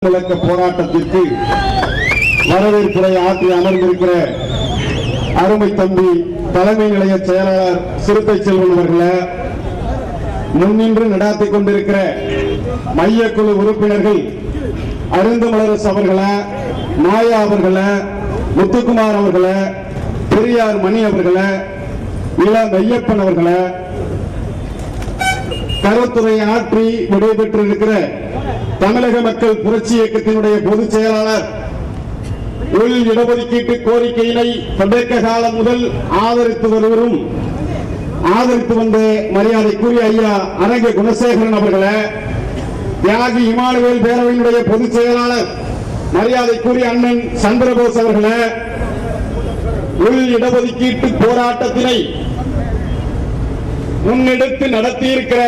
விளக்க போராட்டத்திற்கு வரவேற்புரை ஆற்றி அமர்ந்திருக்கிற அருமை தம்பி தலைமை நிலைய செயலாளர் சிறுத்தை செல்வன் அவர்களே, முன்னின்று நடாத்திக் கொண்டிருக்கிற மையக்குழு உறுப்பினர்கள் அருந்தமலரசு அவர்களே, மாயா அவர்களே, முத்துக்குமார் அவர்களே, பெரியார் மணி அவர்களே, இள மெய்யப்பன் அவர்களே, கருத்துரை ஆற்றி விடைபெற்றிருக்கிற தமிழக மக்கள் புரட்சி இயக்கத்தினுடைய பொதுச் செயலாளர், உள் இடஒதுக்கீட்டு கோரிக்கையினை தொடக்க காலம் முதல் ஆதரித்து வருவரும் ஆதரித்து வந்த மரியாதைக்குரிய ஐயா அரங்க குணசேகரன் அவர்களே, தியாகி இமானுவேல் பேரவையினுடைய பொதுச் செயலாளர் மரியாதைக்குரிய அண்ணன் சந்திரபோஸ் அவர்களே, உள் இடஒதுக்கீட்டு போராட்டத்தினை முன்னெடுத்து நடத்தியிருக்கிற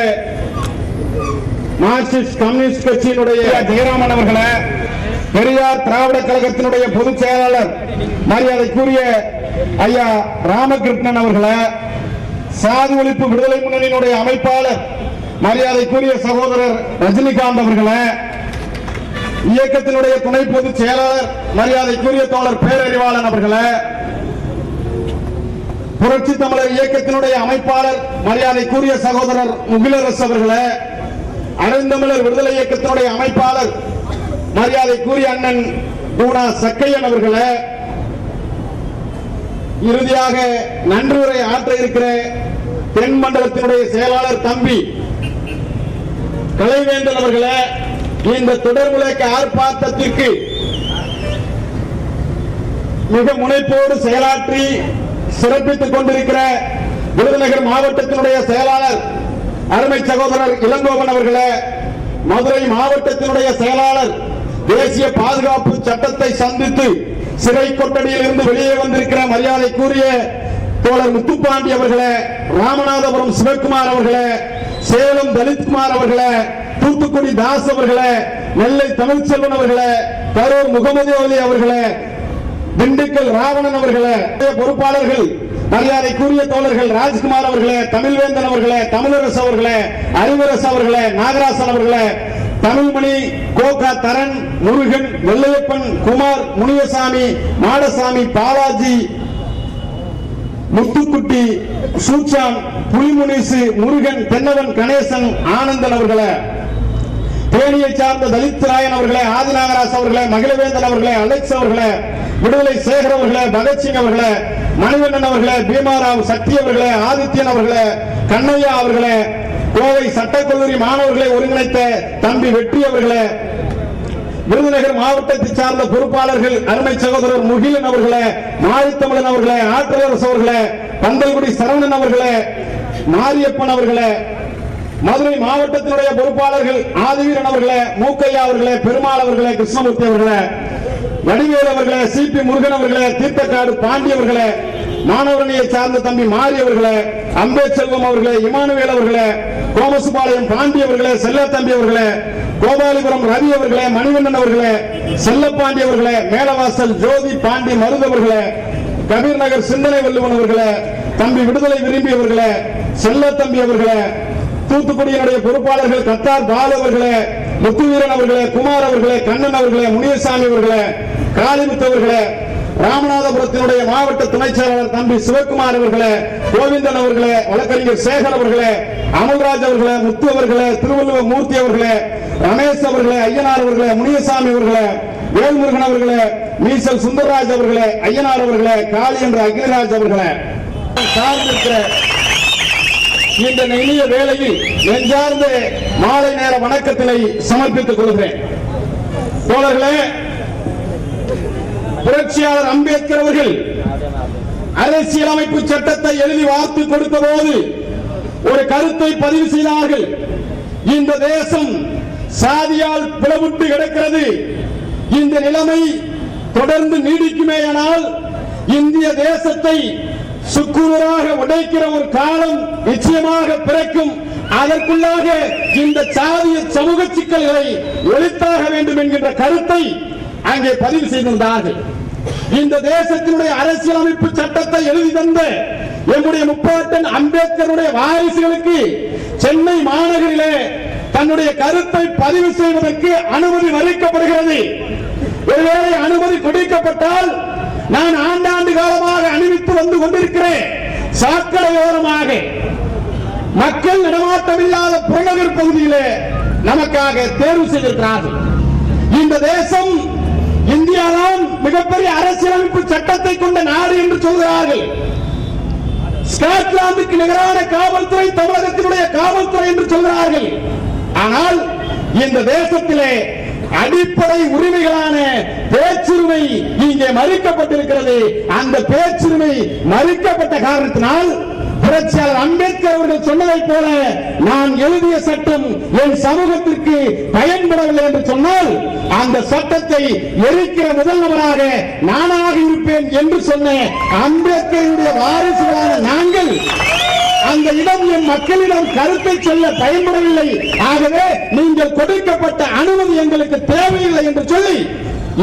மார்க்சிஸ்ட் கம்யூனிஸ்ட் கட்சியினுடைய ஜெயராமன் அவர்களே, பெரியார் திராவிட கழகத்தினுடைய பொதுச் செயலாளர் மரியாதைக்குரிய ஐயா ராமகிருஷ்ணன் அவர்களே, சாதி ஒழிப்பு விடுதலை முன்னணியினுடைய அமைப்பாளர் மரியாதைக்குரிய சகோதரர் ரஜினிகாந்த் அவர்களே, இயக்கத்தினுடைய துணை பொதுச் செயலாளர் மரியாதைக்குரிய தோழர் பேரறிவாளன் அவர்களே, புரட்சி தமிழர் இயக்கத்தினுடைய அமைப்பாளர் மரியாதைக்குரிய சகோதரர் முகிலரசு அவர்களே, அருந்தமிழர் விடுதலை இயக்கத்தினுடைய அமைப்பாளர் மரியாதைக்குரிய அண்ணன் பூனா சக்கையன் அவர்களே, இறுதியாக நன்றியுரை ஆற்ற இருக்கிற தென் மண்டலத்தினுடைய செயலாளர் தம்பி கலைவேந்தன் அவர்களே, இந்த தொடர் விளக்க ஆர்ப்பாட்டத்திற்கு மிக முனைப்போடு செயலாற்றி சிறப்பித்துக் கொண்டிருக்கிற விருதுநகர் மாவட்டத்தினுடைய செயலாளர் அருமை சகோதரர் இளங்கோவன் அவர்களே, மதுரை மாவட்டத்தினுடைய செயலாளர் தேசிய பாதுகாப்பு சட்டத்தை சந்தித்து சிறை கொட்டடியில் இருந்து வெளியே வந்திருக்கிற மரியாதைக்குரிய தோழர் முத்துப்பாண்டி அவர்களே, ராமநாதபுரம் சிவகுமார் அவர்களே, சேலம் தலித்குமார் அவர்களே, தூத்துக்குடி தாஸ் அவர்களே, நெல்லை தமிழ்ச்செல்வன் அவர்களே, கரூர் முகமது அலி அவர்களே, திண்டுக்கல் ராவணன் அவர்களே, பொறுப்பாளர்கள் மரியாதைக்குரிய தோழர்கள் ராஜ்குமார் அவர்களே, தமிழ்வேந்தன் அவர்களே, தமிழரசு அவர்களே, அறிவரசு அவர்களே, நாகராசன் அவர்களே, தமிழ்மணி, கோகா தரன், முருகன், வெள்ளையப்பன், குமார், முனியசாமி, மாடசாமி, பாலாஜி, முத்துக்குட்டி, சூச்சான், புலிமுனிசு, முருகன், தென்னவன், கணேசன், ஆனந்தன் அவர்களே, தேனியை சார்ந்த தலித் ராயன் அவர்களே, ஆதிநாகராஜ் அவர்களே, மகிழவேந்தன் அவர்களே, அலெக்ஸ் அவர்களே, விடுதலை சேகர் அவர்களே, பகத்சிங் அவர்களே, மணிவண்ணன் அவர்களே, பீமாராவ், சக்தி அவர்களே, ஆதித்யன் அவர்களே, கண்ணையா அவர்களே, கோவை சட்டக்கல்லூரி மாணவர்களை ஒருங்கிணைத்த தம்பி வெற்றி அவர்களே, விருதுநகர் மாவட்டத்தை சார்ந்த பொறுப்பாளர்கள் அருமை சகோதரர் முகிலன் அவர்களே, மாரித்தமிழன் அவர்களே, ஆற்றலரசு அவர்களே, பந்தல்குடி சரவணன் அவர்களே, மாரியப்பன் அவர்களே, மதுரை மாவட்டத்தினுடைய பொறுப்பாளர்கள் ஆதிவீரன் அவர்களே, மூக்கையா அவர்களே, பெருமாள் அவர்களே, கிருஷ்ணமூர்த்தி அவர்களே, வடிவேல் அவர்களே, சிபி முருகன் அவர்களே, தீர்த்தக்காடு பாண்டி அவர்களே, மாணவரணியை சார்ந்த தம்பி மாரி அவர்களே, அம்பேத்செல்வம் அவர்களே, இமானுவேல் அவர்களே, கோமசுபாளையம் பாண்டி அவர்களே, செல்லத்தம்பி அவர்களே, கோபாலிபுரம் ரவி அவர்களே, மணிவண்ணன் அவர்களே, செல்லப்பாண்டி அவர்களே, மேலவாசல் ஜோதி பாண்டி மருது அவர்களே, கபீர் நகர் சிந்தனை வல்லுவன் அவர்களே, தம்பி விடுதலை விரும்பியவர்களே, செல்லத்தம்பி அவர்களே, தூத்துக்குடியினுடைய பொறுப்பாளர்கள் கத்தார் பாலு அவர்களே, முத்துவீரன் அவர்களே, குமார் அவர்களே, கண்ணன் அவர்களே, முனியசாமி அவர்களே, காளிமுத்து அவர்களே, ராமநாதபுரத்தினுடைய மாவட்ட துணை செயலாளர் தம்பி சிவகுமார் அவர்களே, கோவிந்தன் அவர்களே, வழக்கறிஞர் சேகர் அவர்களே, அமல்ராஜ் அவர்களே, முத்து அவர்களே, திருவள்ளுவர் மூர்த்தி அவர்களே, ரமேஷ் அவர்களே, ஐயனார் அவர்களே, முனியசாமி அவர்களே, வேல்முருகன் அவர்களே, மீசல் சுந்தரராஜ் அவர்களே, ஐயனார் அவர்களே, காளி என்ற அக்னிராஜ் அவர்களே, சார்ந்திருக்கிற இந்த இனிய வேளையில் நெஞ்சார்ந்த மாலை நேர வணக்கத்தினை சமர்ப்பித்துக் கொள்கிறேன். தோழர்களே, புரட்சியாளர் அம்பேத்கர் அவர்கள் அரசியலமைப்பு சட்டத்தை எழுதி வார்த்து கொடுத்த போது ஒரு கருத்தை பதிவு செய்தார்கள். இந்த தேசம் சாதியால் பிளவுட்டு கிடக்கிறது. இந்த நிலைமை தொடர்ந்து நீடிக்குமேயானால் இந்திய தேசத்தை சுக்குநூறாக உடைக்கிற ஒரு காலம் நிச்சயமாக பிறக்கும். அதற்குள்ளாக இந்த சாதிய சமூக சிக்கல்களை ஒழித்தாக வேண்டும் என்கின்ற கருத்தை அங்கே பதிவு செய்திருந்தார்கள். இந்த தேசத்தினுடைய அரசியலமைப்பு சட்டத்தை எழுதி தந்த எம்முடைய முப்பாட்டன் அம்பேத்கருடைய வாரிசுகளுக்கு சென்னை மாநகரிலே தன்னுடைய கருத்தை பதிவு செய்வதற்கு அனுமதி மறுக்கப்படுகிறது. ஒருவேளை அனுமதி கொடுக்கப்பட்டால் நான் ஆண்டாண்டு காலமாக அணிவித்து வந்து கொண்டிருக்கிறேன். சாக்கடையோரமாக மக்கள் நடமாட்டமில்லாத புறநகர் பகுதியிலே நமக்காக தேர்வு செய்திருக்கிறார்கள். இந்த தேசம் இந்தியாதான் மிகப்பெரிய அரசியலமைப்பு சட்டத்தை கொண்ட நாடு என்று சொல்கிறார்கள். ஸ்காட்லாந்துக்கு நிகரான காவல்துறை தமிழகத்தினுடைய காவல்துறை என்று சொல்கிறார்கள். ஆனால் இந்த தேசத்திலே அடிப்படை உரிமைகளான பேச்சுரிமை இங்கே மறுக்கப்பட்டிருக்கிறது. அந்த பேச்சுரிமை மறுக்கப்பட்ட காரணத்தினால் புரட்சியாளர் அம்பேத்கர் அவர்கள் சொன்னதைப் போல நான் எழுதிய சட்டம் என் சமூகத்திற்கு பயன்படவில்லை என்று சொன்னால் அந்த சட்டத்தை எரிக்கிற முதல் நபராக நானாக இருப்பேன் என்று சொன்ன அம்பேத்கருடைய வாரிசுகளான நாங்கள் அந்த இடம் என் மக்களிடம் கருத்தை சொல்ல பயன்படவில்லை. ஆகவே நீங்கள் கொடுக்கப்பட்ட அனுமதி எங்களுக்கு தேவையில்லை என்று சொல்லி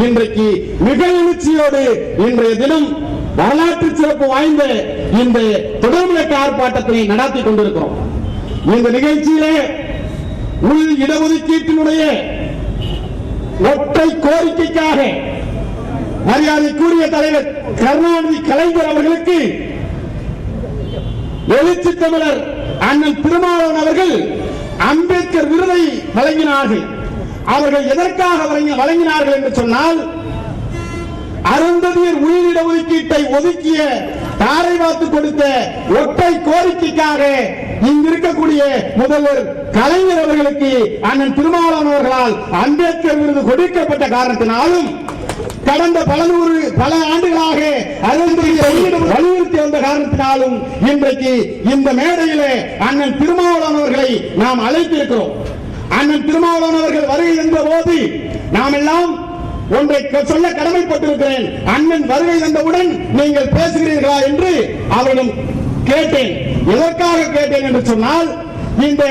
இன்றைக்கு மிக எழுச்சியோடு இன்றைய தினம் வரலாற்று சிறப்பு வாய்ந்த இந்த தொடர்முழக்க ஆர்ப்பாட்டத்தை நடத்தி கொண்டிருக்கிறோம். இந்த நிகழ்ச்சியிலே உள் இடஒதுக்கீட்டினுடைய ஒற்றை கோரிக்கைக்காக மரியாதைக்குரிய தலைவர் கருணாநிதி கலைஞர் அவர்களுக்கு எழுச்சி தமிழர் அண்ணன் திருமாவளவன் அவர்கள் அம்பேத்கர் விருதை வழங்கினார்கள். அவர்கள் எதற்காக வழங்கினார்கள் என்று சொன்னால் அருந்ததியர் உள் ஒதுக்கீட்டை ஒதுக்கிய தாரை வாத்து கொடுத்த ஒற்றை கோரிக்கைக்காக இங்கு இருக்கக்கூடிய முதல்வர் கலைஞர் அவர்களுக்கு அண்ணன் திருமாவளவன் அவர்களால் அம்பேத்கர் விருது கொடுக்கப்பட்ட காரணத்தினாலும் கடந்த பல ஆண்டுகளாக வலியுறுத்தி வந்த காரணத்தினாலும் இன்றைக்கு இந்த மேடையிலே அண்ணன் திருமாவளவன் அவர்களை நாம் அழைத்திருக்கிறோம். அண்ணன் திருமாவளவன் அவர்கள் வருகை என்ற போது நாம் எல்லாம் ஒன்றை சொல்ல கடமைப்பட்டிருக்கிறேன். அண்ணன் வருகை வந்தவுடன் நீங்கள் பேசுகிறீர்களா என்று அவரிடம் கேட்டேன். எதற்காக கேட்டேன் என்று சொன்னால் இந்த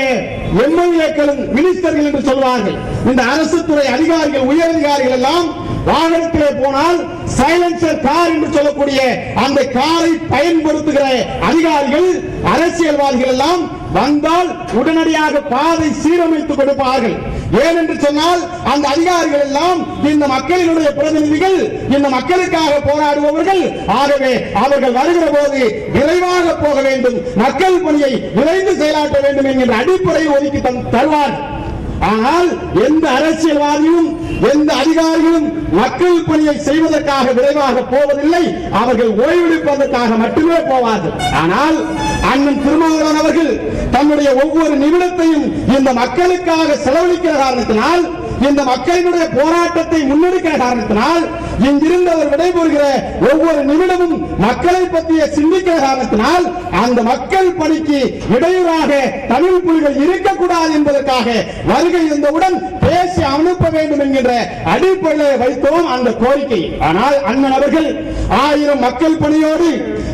எம்எல்ஏக்களும் மினிஸ்டர்கள் என்று சொல்வார்கள். இந்த அரசு துறை அதிகாரிகள் உயர் அதிகாரிகள் எல்லாம் வாகனத்திலே போனால் சைலன்சர் கார் என்று சொல்லக்கூடிய அந்த காரை பயன்படுத்துகிற அதிகாரிகள் அரசியல்வாதிகள் எல்லாம் வந்தால் உடனடியாக பாதை சீரமைத்து கொடுப்பார்கள். ஏனென்று சொன்னால் அந்த அதிகாரிகள் எல்லாம் இந்த மக்களினுடைய பிரதிநிதிகள், இந்த மக்களுக்காக போராடுபவர்கள். ஆகவே அவர்கள் வருகிற போது விரைவாக போக வேண்டும், மக்கள் பணியை விரைந்து செயலாற்ற வேண்டும் என்கிற அடிப்படையை ஒதுக்கி தருவார். ஆனால் எந்த அரசியல்வாதியும் எந்த அதிகாரிகளும் மக்கள் பணியை செய்வதற்காக விரைவாக போவதில்லை. அவர்கள் ஓய்வெடுப்பதற்காக மட்டுமே போவார்கள். ஆனால் அண்ணன் திருமாவளவன் அவர்கள் தன்னுடைய ஒவ்வொரு நிமிடத்தையும் இந்த மக்களுக்காக செலவழிக்கிற காரணத்தினால், இந்த மக்களினுடைய போராட்டத்தை முன்னெடுக்கிற காரணத்தினால், இங்கிருந்து அவர் விடைபெறுகிற ஒவ்வொரு நிமிடமும் மக்களை பற்றிய சிந்திக்கிற காரணத்தினால் அந்த மக்கள் பணிக்கு இடையூறாக தமிழ் புலிகள் இருக்கக்கூடாது என்பதற்காக வருகை இருந்தவுடன் பேசி அனுப்ப வேண்டும் என்கின்ற அடிப்படையை வைத்தோம் அந்த கோரிக்கை. ஆனால் அண்ணன் அவர்கள் 1000 மக்கள் பணியோடு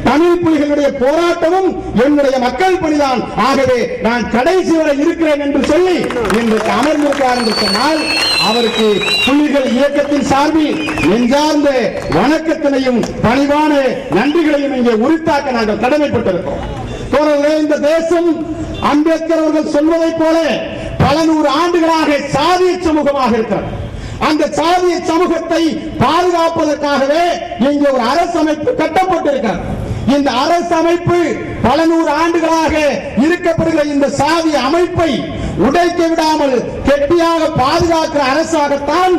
தமிழ் புலிகளுடைய போராட்டமும் என்னுடைய மக்கள் பணிதான், ஆகவே நான் கடைசி வரை இருக்கிறேன் என்று சொல்லி இன்றைக்கு அமர்ந்திருக்கிறார் என்று சொன்னால் அவருக்கு புலிகள் இயக்கத்தின் சார்பில் நெஞ்சார்ந்த வணக்கத்தினையும் பணிவான நன்றிகளையும் இங்கே உரித்தாக்க நாங்கள் கடமைப்பட்டிருக்கிறோம். இந்த தேசம் அம்பேத்கர் அவர்கள் சொல்வதைப் போல பல நூறு ஆண்டுகளாக சாதிய சமூகமாக இருக்கிறது. அந்த சாதிய சமூகத்தை பாதுகாப்பதற்காகவே இங்கே ஒரு அரசமைப்பு கட்டப்பட்டிருக்கிறது. இந்த அரசமைப்பு பல நூறு ஆண்டுகளாக இருக்கப்படுகிற இந்த சாதிய அமைப்பை உடைக்க விடாமல் கெட்டியாக பாதுகாக்கிற அரசாகத்தான்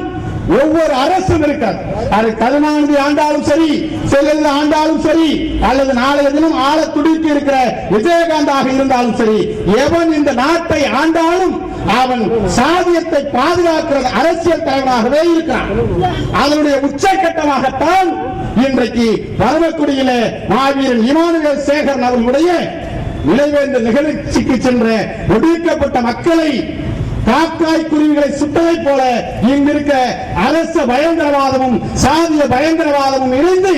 ஒவ்வொரு அரசும் இருக்கிறது. அது கருணாநிதி ஆண்டாலும் சரி, செல்வ ஆண்டாலும் சரி, அல்லது நாளைய தினம் ஆள துடித்து இருக்கிற விஜயகாந்தாக இருந்தாலும் சரி, எவன் இந்த நாட்டை ஆண்டாலும் அவன் சாதியத்தை பாதுகாக்கிற அரசியல் தலைவராகவே இருக்கிறான். அதனுடைய உச்சகட்டமாகத்தான் இன்றைக்கு பரமக்குடியில மாவீரன் இமானுவேல் சேகரன் அவர்களுடைய நினைவேந்தல் நிகழ்ச்சிக்கு சென்ற ஒடுக்கப்பட்ட மக்களை காக்காய் குருவிகளை சுட்டதை போல இங்கிருக்க அரச பயங்கரவாதமும் சாதிய பயங்கரவாதமும் இணைந்து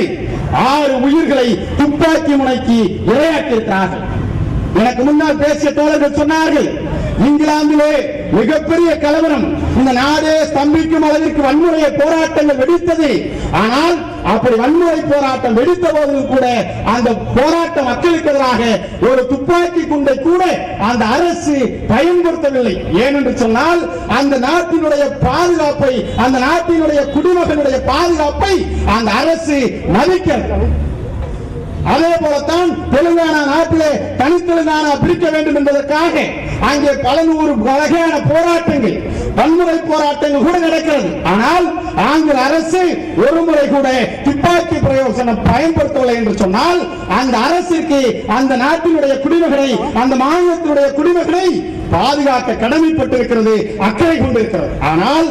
6 உயிர்களை துப்பாக்கி முனைக்கு இரையாக்கியிருக்கிறார்கள். எனக்கு முன்னால் பேசிய தோழர்கள் சொன்னார்கள், இங்கிலாந்திலே மிகப்பெரிய கலவரம், இந்த நாடே ஸ்தம்பிக்கும் அளவிற்கு வன்முறை போராட்டங்கள் வெடித்தது. ஆனால் அப்படி வன்முறை போராட்டம் வெடித்த போதிலும் கூட அந்த போராட்ட மக்களுக்கு எதிராக ஒரு துப்பாக்கி குண்டை கூட அந்த அரசு பயன்படுத்தவில்லை. ஏனென்று சொன்னால் அந்த நாட்டினுடைய பாதுகாப்பை, அந்த நாட்டினுடைய குடிமகனுடைய பாதுகாப்பை அந்த அரசு மதிக்கிறது. அதே போலத்தான் தெலுங்கானா நாட்டிலே தனித்தெலுங்கானா பிரிக்க வேண்டும் என்பதற்காக அங்கே பல நூறு வகையான போராட்டங்கள், வன்முறை போராட்டங்கள் கூட நடக்கிறது. ஆனால் ஆங்கில அரசு ஒருமுறை கூட துப்பாக்கி பிரயோசனம் பயன்படுத்தவில்லை என்று சொன்னால் அந்த அரசுக்கு அந்த நாட்டினுடைய குடிமகனை, அந்த மாநிலத்தினுடைய குடிமகனை பாதுகாக்க கடமைப்பட்டிருக்கிறது, அக்கறை கொண்டிருக்கிறது. ஆனால்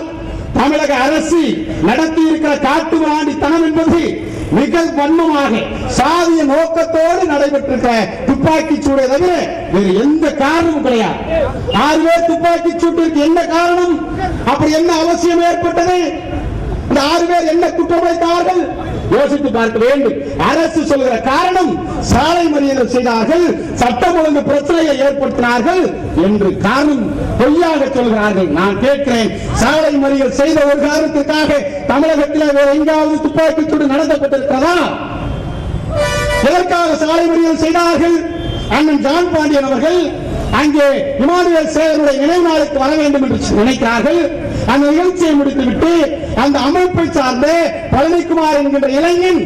தமிழக அரசு நடத்தி இருக்கிற காட்டு மிராண்டித்தனம் என்பது மிக வன்மமாக சாதிய நோக்கத்தோடு நடைபெற்றிருக்கிற துப்பாக்கி சூடை தவிர வேறு எந்த காரணமும் கிடையாது. 6 பேர் துப்பாக்கி சூட்டிற்கு என்ன காரணம்? அப்படி என்ன அவசியம் ஏற்பட்டது? இந்த 6 பேர் என்ன குற்றம் வைத்தார்கள்? யோசித்து பார்க்க வேண்டும். அரசு சொல்கிற காரணம் சாலை மறியல் செய்தார்கள், சட்டம் ஒழுங்கு பிரச்சனையை ஏற்படுத்தினார்கள் என்று காரணம் பொய்யாக சொல்கிறார்கள். நான் கேட்கிறேன், சாலை மறியல் செய்த ஒரு காரணத்திற்காக தமிழகத்தில் வேறு எங்காவது துப்பாக்கி சூடு நடத்தப்பட்டிருக்கிறதா? எதற்காக சாலை மறியல் செய்தார்கள்? அண்ணன் ஜான் பாண்டியன் அவர்கள் அங்கே இமானுவேல் சேகருடைய நினைவு நாளுக்கு வர வேண்டும் என்று நினைக்கிறார்கள். அந்த நிகழ்ச்சியை முடித்துவிட்டு அந்த அமைப்பை சார்ந்த பழனிக்குமார் என்கின்ற இளைஞன்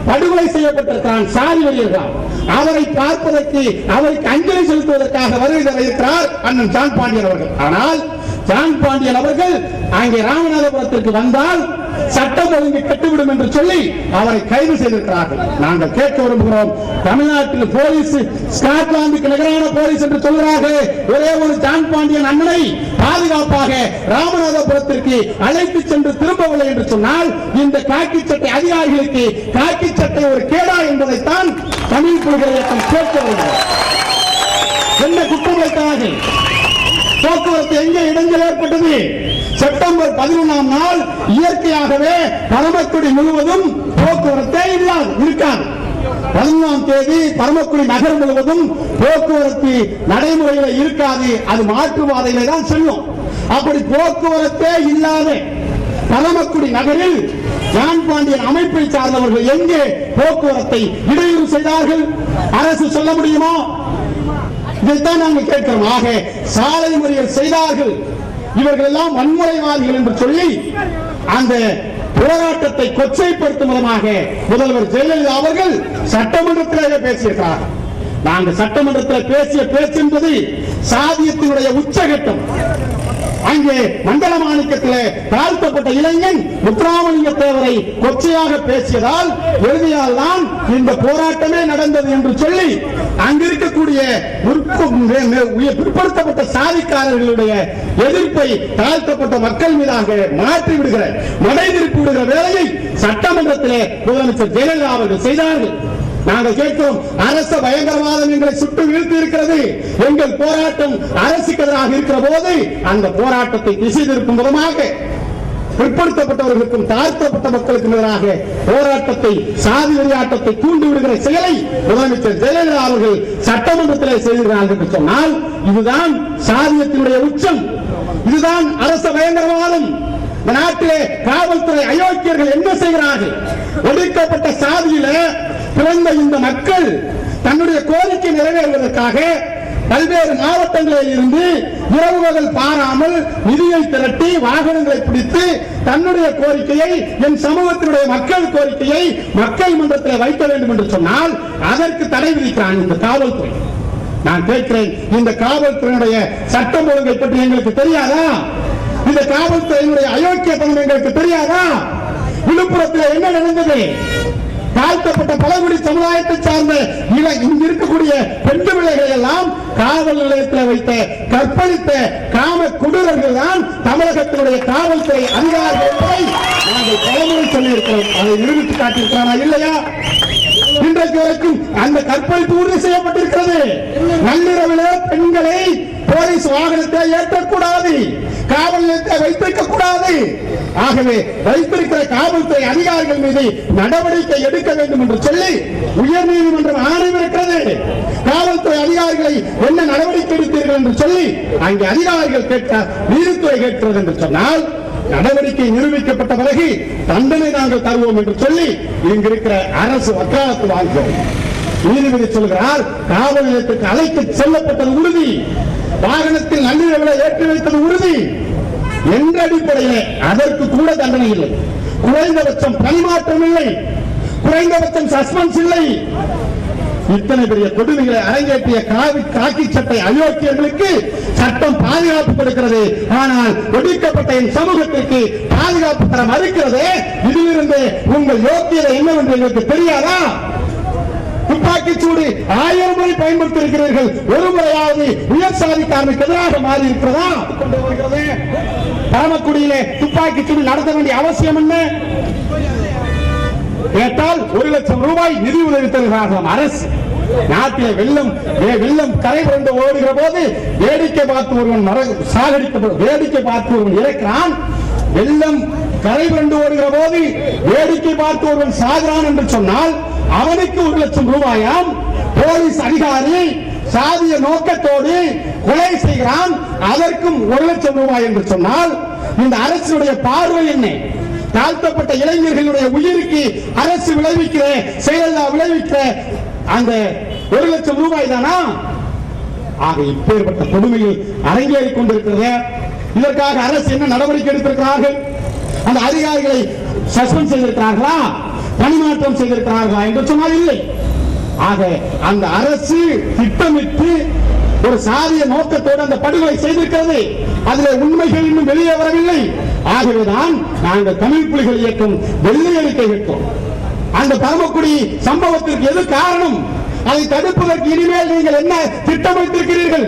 படுகொலை செய்யப்பட்டிருக்கிறான். சாதி வெளியிடுகிறார். அவரை பார்ப்பதற்கு, அவருக்கு அஞ்சலி செலுத்துவதற்காக வருகை தர இருக்கிறார் அண்ணன் ஜான் பாண்டியன் அவர்கள். ஆனால் ஜான் பாண்டியன் அவர்கள் அங்கே ராமநாதபுரத்திற்கு வந்தால் சட்டம் ஒழுங்கு கட்டுவிடும் என்று சொல்லி அவரை கைது செய்திருக்கிறார்கள். நாங்கள் கேட்க விரும்புகிறோம், தமிழ்நாட்டில் போலீஸ் ஸ்காட்லாந்துக்கு நிகரான போலீஸ் என்று சொல்கிறார்கள். ஒரே ஒரு ஜான் பாண்டியன் அண்ணனை பாதுகாப்பாக ராமநாதபுரத்திற்கு அழைத்து சென்று திரும்பவில்லை என்று சொன்னால் இந்த காக்கி சட்டை அதிகாரிகளுக்கு காக்கி சட்டை ஒரு கேடா என்பதைத்தான் தமிழ் புலிகள் இயக்கம் கேட்க விரும்புகிறோம். என்ன குற்றம் வைத்தார்கள்? போக்குவரத்து எங்கே இடைஞ்சல் ஏற்பட்டது? செப்டம்பர் 11ஆம் நாள் இயற்கையாகவே பரமக்குடி முழுவதும் போக்குவரத்தே இருக்காது. 11ஆம் தேதி பரமக்குடி நகர் முழுவதும் போக்குவரத்து நடைமுறையில் இருக்காது. அது மாற்று பாதையிலே தான் செல்லும். அப்படி போக்குவரத்தே இல்லாத பரமக்குடி நகரில் ஜான் பாண்டியன் அமைப்பை சார்ந்தவர்கள் எங்கே போக்குவரத்தை இடையூறு செய்தார்கள்? அரசு சொல்ல முடியுமா? இதைத்தான் நாங்கள் கேட்கிறோம். ஆக சாலை மறியல் செய்தார்கள், இவர்கள் எல்லாம் வன்முறைவாதிகள் என்று சொல்லி அந்த போராட்டத்தை கொச்சைப்படுத்தும் விதமாக முதல்வர் ஜெயலலிதா அவர்கள் சட்டமன்றத்திலேயே பேசியிருக்கிறார். நாங்கள் சட்டமன்றத்தில் பேசிய பேச்சு என்பது சாதியத்தினுடைய உச்சகட்டம். அங்கே மண்டல மாணிக்கத்திலே தாழ்த்தப்பட்ட இளைஞன் முத்துராமலிங்க தேவரை கொச்சையாக பேசியதால் எழுதியால் தான் இந்த போராட்டமே நடந்தது என்று சொல்லி அங்கிருக்கக்கூடிய பிற்படுத்தப்பட்ட சாதிக்காரர்களுடைய எதிர்ப்பை தாழ்த்தப்பட்ட மக்கள் மீதாக மாற்றி விடுகிற, மடை திருப்பி விடுகிற வேலையை சட்டமன்றத்திலே முதலமைச்சர் ஜெயலலிதா அவர்கள் செய்தார்கள். நாங்கள் கேட்கிறோம், அரச பயங்கரவாதம் எங்களை சுட்டு வீழ்த்தி இருக்கிறது. எங்கள் போராட்டம் அரசுக்கு எதிராக இருக்கிற போது அந்த போராட்டத்தை திசை திருப்பும் விதமாக பிற்படுத்தப்பட்டவர்களுக்கும் தாழ்த்தப்பட்ட மக்களுக்கும் எதிராக போராட்டத்தை, சாதி வெறியாட்டத்தை தூண்டி விடுகிற செயலை முதலமைச்சர் ஜெயலலிதா அவர்கள் சட்டமன்றத்தில் செய்திருக்கிறார்கள் என்று சொன்னால் இதுதான் சாதியத்தினுடைய உச்சம், இதுதான் அரச பயங்கரவாதம். இந்த நாட்டிலே காவல்துறை அயோக்கியர்கள் என்ன செய்கிறார்கள்? ஒடுக்கப்பட்ட சாதியில பிறந்த இந்த மக்கள் தன்னுடைய கோரிக்கை நிறைவேறுவதற்காக பல்வேறு மாவட்டங்களில் இருந்து இரவு பகல் பாராமல் நிதியை திரட்டி வாகனங்களை பிடித்து தன்னுடைய கோரிக்கையை, என் சமூகத்தினுடைய மக்கள் கோரிக்கையை மக்கள் மன்றத்தில் வைக்க வேண்டும் என்று சொன்னால் அதற்கு தடை விதிக்கிறான் இந்த காவல்துறை. நான் கேட்கிறேன், இந்த காவல்துறையினுடைய சட்டம் ஒழுங்கை பற்றி எங்களுக்கு தெரியாதா? இந்த காவல்துறையினுடைய அயோக்கியத்தனம் எங்களுக்கு தெரியாதா? விழுப்புரத்தில் என்ன நடந்தது? தாழ்த்தப்பட்ட பழங்குடி சமுதாயத்தை சார்ந்த இங்கு இருக்கக்கூடிய பெண் பிள்ளைகளை எல்லாம் காவல் நிலையத்தில் வைத்த கற்பழித்த காம கொடூரர்கள் தான் தமிழகத்தினுடைய காவல்துறை அதிகாரிகள் என்பதை நாங்கள் பலமுறை சொல்லியிருக்கிறோம். அதை நிரூபித்து காட்டியிருக்கிறாரா இல்லையா? இந்த இன்றைக்கு வரைக்கும் அந்த கற்பழிப்பு உறுதி செய்யப்பட்டிருக்கிறது. நள்ளிரவில் பெண்களை போலீஸ் வாகனத்தை ஏற்றக்கூடாது, காவல் நிலையத்தை வைத்திருக்க கூடாது. ஆகவே வைத்திருக்கிற காவல்துறை அதிகாரிகள் மீது நடவடிக்கை எடுக்க வேண்டும் என்று சொல்லி உயர் நீதிமன்றம் ஆணையிட்டிருக்கிறது. காவல்துறை அதிகாரிகளை என்ன நடவடிக்கை எடுத்தீர்கள் என்று சொல்லி அங்கே அதிகாரிகள் கேட்க நீதித்துறை கேட்கிறது என்று சொன்னால் நடவடிக்கை நிரூபிக்கப்பட்ட பிறகு தண்டனை நாங்கள் தருவோம் என்று சொல்லி இங்கு இருக்கிற அரசு வக்காலத்து வாங்குகிறோம். நீதிபதி சொல்கிறார், காவல் நிலையத்துக்கு அழைத்து செல்லப்பட்டது உறுதி, வாகனத்தில் நள்ளிரவில் ஏற்றி வைத்தது உறுதி என்ற அடிப்படையிலே அதற்கு கூட தண்டனை இல்லை, குறைந்தபட்சம் பணிமாற்றம் இல்லை, குறைந்தபட்சம் சஸ்பென்ஸ் இல்லை. இத்தனை பெரிய கொடுமைகளை அரங்கேற்றிய காக்கி சட்டை அயோக்கியர்களுக்கு சட்டம் பாதுகாப்பு கொடுக்கிறது. ஆனால் ஒடுக்கப்பட்ட என் சமூகத்திற்கு பாதுகாப்பு தர மறுக்கிறது. இதிலிருந்து உங்கள் யோக்கியதை என்னவென்று எங்களுக்கு தெரியாதா? துப்பாக்கி சூடு 1000 முறை பயன்படுத்தி இருக்கிறீர்கள், ஒரு முறையாவது உயர் சாதிக்காரனுக்கு எதிராக மாறி இருக்கிறதா? பரமக்குடியிலே துப்பாக்கி சூடு நடத்த வேண்டிய அவசியம் என்ன? கேட்டால் 1 லட்சம் ரூபாய் நிதி உதவி தருகிறார்கள் அரசு. நாட்டிலே வெள்ளம் கரை புரண்டு ஓடுகிற போது வேடிக்கை பார்த்து ஒருவன் வேடிக்கை பார்த்து ஒருவன் இறக்கிறான். வெள்ளம் கரை புரண்டு ஓடுகிற போது வேடிக்கை பார்த்து ஒருவன் சாகிறான் என்று சொன்னால் அவனுக்கு 1 லட்சம் ரூபாயாம். போலீஸ் அதிகாரி சாதிய நோக்கத்தோடு கொலை செய்கிறான், அதற்கும் 1 லட்சம் ரூபாய் என்று சொன்னால் இந்த அரசுடைய பார்வை என்ன? தாழ்த்தப்பட்ட இளைஞர்களுடைய உயிருக்கு அரசு விளைவிக்கிற செயலா விளைவிக்கிற அந்த 1 லட்சம் ரூபாய் தானா? ஆக இப்பேற்பட்ட கொடுமையில் அரங்கேறிக் கொண்டிருக்கிறது. இதற்காக அரசு என்ன நடவடிக்கை எடுத்திருக்கிறார்கள்? அந்த அதிகாரிகளை சஸ்பெண்ட் செய்திருக்கிறார்களா, பணிமாற்றம் செய்திருக்கிறார்களா என்று சொன்னால் இல்லை. ஆக அந்த அரசு திட்டமிட்டு ஒரு சாதிய நோக்கத்தோடு அந்த படுகொலை செய்திருக்கிறது. அதில் உண்மைகள் இன்னும் வெளியே வரவில்லை. ஆகவேதான் நாங்கள் தமிழ் புலிகள் இயக்கம் வெள்ளை அறிக்கை கேட்கிறோம். அந்த பரமக்குடி சம்பவத்திற்கு எது காரணம்? அதை தடுப்பதற்கு இனிமேல் நீங்கள் என்ன திட்டம் வைத்திருக்கிறீர்கள்?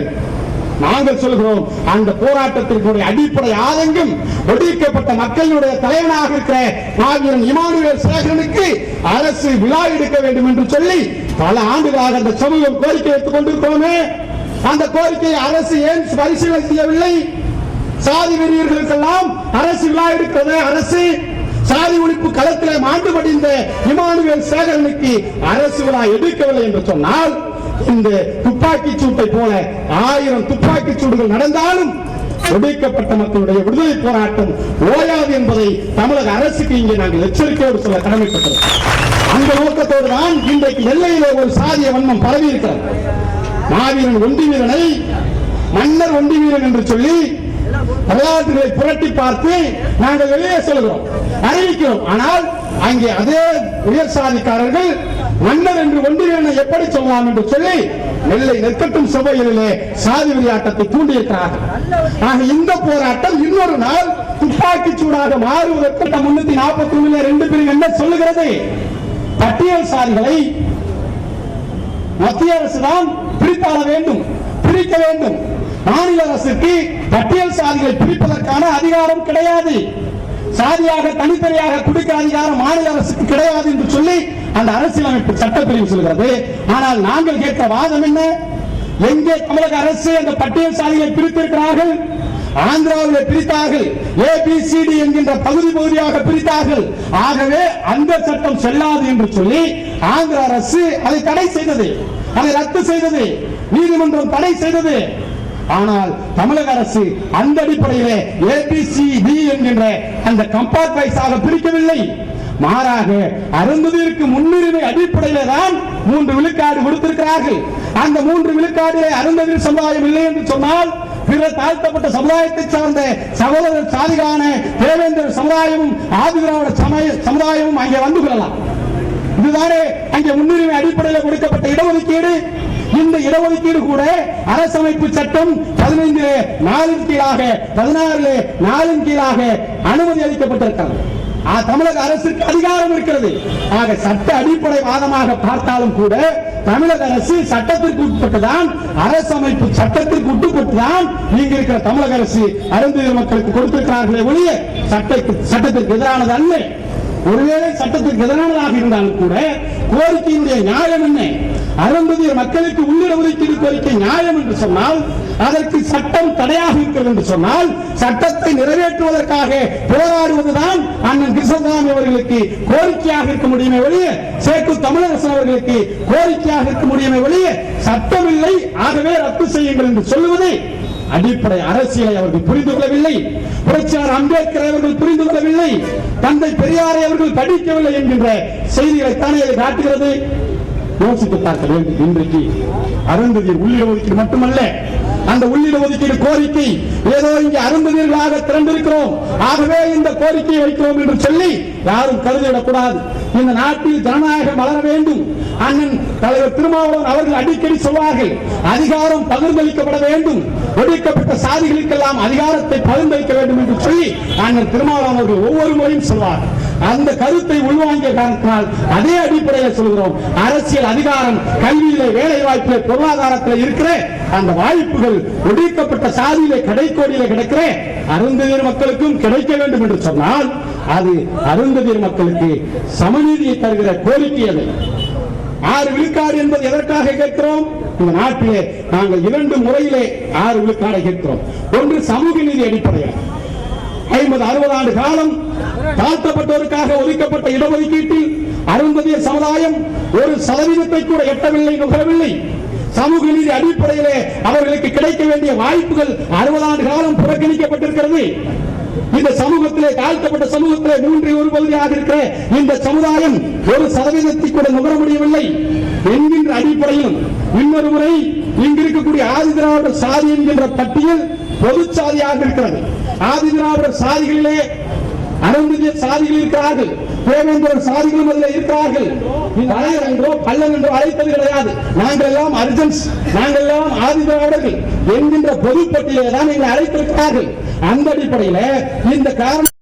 நாங்கள் சொல்கிறோம், அந்த போராட்டத்திற்கு அடிப்படை ஆதங்கம் ஒடுக்கப்பட்ட மக்களுடைய தலைவனாக இருக்கிற மாவீரன் இமானுவேல் சேகரனுக்கு அரசு விழா எடுக்க வேண்டும் என்று சொல்லி பல ஆண்டுகளாக அந்த சமூகம் கோரிக்கை வைத்துக் கொண்டிருக்கிறோமே. அந்த கோரிக்கையை அரசு ஏன் பரிசீலனை செய்யவில்லை? சாதி வெறியர்களுக்கெல்லாம் அரசு விழா எடுக்கிறது. அரசு சாதி ஒழிப்பு களத்திலே மாண்டு படிந்த இமானுவேல் சேகரனுக்கு அரசு விழா எடுக்கவில்லை என்று சொன்னால் இந்த துப்பாக்கி சூட்டை போல 1000 துப்பாக்கி சூடுகள் நடந்தாலும் ஒடுக்கப்பட்ட மக்களுடைய விடுதலை போராட்டம் ஓயாது என்பதை தமிழக அரசுக்கு இங்கே நாங்கள் எச்சரிக்கையோடு சொல்ல கடமைப்பட்டோம். அந்த நோக்கத்தோடு தான் இன்றைக்கு எல்லையிலே ஒரு சாதிய வன்மம் பரவி இருக்கிறது. மாவீரன் ஒண்டி வீரனை மன்னர் ஒண்டி வீரன் என்று சொல்லி வரலாற்றுகளை புரட்டி பார்த்து நாங்கள் வெளியே சொல்கிறோம், அறிவிக்கிறோம். ஆனால் அங்கே அதே உயர் சாதிக்காரர்கள் மன்னர் என்று ஒண்டி வீரனை எப்படி சொல்லலாம் என்று சொல்லி நெல்லை நெற்கட்டும் சபைகளிலே சாதி விளையாட்டத்தை தூண்டியிருக்கிறார்கள். ஆக இந்த போராட்டம் இன்னொரு நாள் துப்பாக்கி சூடாக மாறுவதற்கு 341 2 பிரிவு என்ன சொல்லுகிறது? பட்டியல் சாதிகளை மத்திய அரசு தான் பிரித்தாள வேண்டும், பிரிக்க வேண்டும். மாநில அரசுக்கு பட்டியல் சாதிகளை பிரிப்பதற்கான அதிகாரம் கிடையாது. சாதியாக தனித்தனியாக கொடுக்க அதிகாரம் மாநில அரசுக்கு கிடையாது என்று சொல்லி அந்த அரசியலமைப்பு சட்டப்பிரிவு சொல்கிறது. ஆனால் நாங்கள் கேட்க வாதம் என்ன? எங்கே தமிழக அரசு அந்த பட்டியல் சாதிகளை பிரித்திருக்கிறார்கள்? ஆந்திராவில் பிரித்தார்கள், ABCD என்கின்ற பகுதியாக பிரித்தார்கள். ஆகவே அந்த சட்டம் செல்லாது என்று சொல்லி ஆந்திர அரசு அதை தடை செய்தது, அதை ரத்து செய்தது, நீதிமன்றம் தடை செய்தது. ஆனால் தமிழக அரசு அந்த அடிப்படையிலே ABCD என்கின்ற அந்த கம்பார்ட் வைஸாக பிரிக்கவில்லை. மாறாக அருந்ததிற்கு முன்னுரிமை அடிப்படையிலே தான் 3 விழுக்காடு கொடுத்திருக்கிறார்கள். அந்த 3 விழுக்காடிலே அருந்ததிர் சமுதாயம் இல்லை என்று சொன்னால் பிற தாழ்த்தப்பட்ட சமுதாயத்தை சார்ந்த சகோதரர் சாதிகான தேவேந்திர சமுதாயமும் ஆதிதிராவிட சமுதாயமும் அங்கே வந்து கொள்ளலாம். இதுதானே அங்கே முன்னுரிமை அடிப்படையில் கொடுக்கப்பட்ட இடஒதுக்கீடு. இந்த இடஒதுக்கீடு கூட அரசமைப்பு சட்டம் 15 கீழாக 16 4 கீழாக அனுமதி அளிக்கப்பட்டிருக்கிறது. தமிழக அரசுக்கு அதிகாரம் இருக்கிறது. ஆக சட்ட அடிப்படை வாதமாக பார்த்தாலும் கூட தமிழக அரசு சட்டத்திற்கு உட்பட்டுதான், அரசமைப்பு சட்டத்திற்கு உட்பட்டுதான் இங்க இருக்கிற தமிழக அரசு அருந்ததியர் மக்களுக்கு கொடுத்திருக்கிறார்களே ஒழிய சட்டத்திற்கு எதிரானது அல்ல. ஒருவேளை சட்டத்திற்கு எதிரானதாக இருந்தாலும் கூட கோரிக்கையினுடைய நியாயம் என்ன? அருந்ததியர் மக்களுக்கு உள்ளிட ஒதுக்கீடு கோரிக்கை நியாயம் என்று சொன்னால், அதற்கு சட்டம் தடையாக இருக்கிறது என்று சொன்னால், சட்டத்தை நிறைவேற்றுவதற்காக போராடுவதுதான் அண்ணன் கிருஷ்ணசாமி அவர்களுக்கு கோரிக்கையாக இருக்க முடியுமே ஒழிய, சேக்கு தமிழரசன் அவர்களுக்கு கோரிக்கையாக இருக்க முடியுமே ஒழிய, சட்டம் இல்லை ஆகவே ரத்து செய்யுங்கள் என்று சொல்லுவதை அடிப்படை அரசியலை அவர்கள் புரிந்து கொள்ளவில்லை. புரட்சியாளர் அம்பேத்கர் அவர்கள் புரிந்து கொள்ளவில்லை. தந்தை பெரியாரை அவர்கள் படிக்கவில்லை என்கின்ற செய்திகளை தானே அதை காட்டுகிறது. யோசித்து பார்க்க வேண்டும். இன்றைக்கு அருந்ததியர் உள்ளிட ஒதுக்கீடு மட்டுமல்ல, அந்த உள்ளிட ஒதுக்கீடு கோரிக்கை ஏதோ இங்கே அருந்ததியர்களாக திரண்டிருக்கிறோம், ஆகவே இந்த கோரிக்கையை வைக்கிறோம் என்று சொல்லி யாரும் கருதிவிடக்கூடாது. இந்த நாட்டில் ஜனநாயகம் வளர வேண்டும். அண்ணன் தலைவர் திருமாவளவன் அவர்கள் அடிக்கடி சொல்வார்கள், அதிகாரம் பகிர்ந்தளிக்கப்பட வேண்டும், ஒடுக்கப்பட்ட சாதிகளுக்கெல்லாம் அதிகாரத்தை பகிர்ந்தளிக்க வேண்டும் என்று சொல்லி அண்ணன் திருமாவளவன் அவர்கள் ஒவ்வொரு முறையும் சொல்வார்கள். அந்த கருத்தை உள்வாங்கிய காரணத்தினால் அதே அடிப்படையில் சொல்கிறோம், அரசியல் அதிகாரம் கல்வியிலே, வேலை வாய்ப்பிலே, பொருளாதாரத்தில் இருக்கிற அந்த வாய்ப்புகள் ஒடுக்கப்பட்ட சாதியிலே கடைக்கோடியிலே கிடைக்கிற அருந்ததியர் மக்களுக்கும் கிடைக்க வேண்டும் என்று சொன்னால், அது அருந்ததியர் மக்களுக்கு சமநீதியை தருகிற கோரிக்கை. அது 6 விழுக்காடு என்பது எதற்காக கேட்கிறோம்? இந்த நாட்டிலே நாங்கள் 2 முறையிலே 6 விழுக்காடை கேட்கிறோம். ஒன்று சமூக நீதி அடிப்படையில் 50-60 ஆண்டு காலம் தாழ்த்தப்பட்டோருக்காக ஒதுக்கப்பட்ட இடஒதுக்கீட்டில் அருந்ததியர் சமுதாயம் 1% கூட எட்டவில்லை, நுகரவில்லை. சமூக நீதி அடிப்படையிலே அவர்களுக்கு கிடைக்க வேண்டிய வாய்ப்புகள் 60 ஆண்டு காலம் புறக்கணிக்கப்பட்டிருக்கிறது. இந்த சமூகத்திலே, தாழ்த்தப்பட்ட சமூகத்திலே 1/3 பகுதியாக இருக்கிற இந்த சமுதாயம் 1% கூட நுகர முடியவில்லை என்கின்ற அடிப்படையில் இன்னொரு முறை இங்கு இருக்கக்கூடிய ஆதிதிராவிடர் சாதி என்கின்ற பட்டியல் பொது சாதியாக இருக்கிறது. ஆதிதிராவிடர் சாதிகளிலே அருந்ததியர் சாதிகள் இருக்கிறார்கள், தேவேந்திரர் சாதிகளும் அதில் இருக்கிறார்கள். தலைவர் என்றோ பல்லன் என்றோ அழைப்பது கிடையாது. நாங்கள் எல்லாம் அர்ஜென்ஸ், நாங்கள் எல்லாம் ஆதிதிராவிடர்கள் என்கின்ற பொதுப்பட்டியலை தான் எங்களை அழைத்திருக்கிறார்கள். அந்த அடிப்படையில் இந்த காரணம்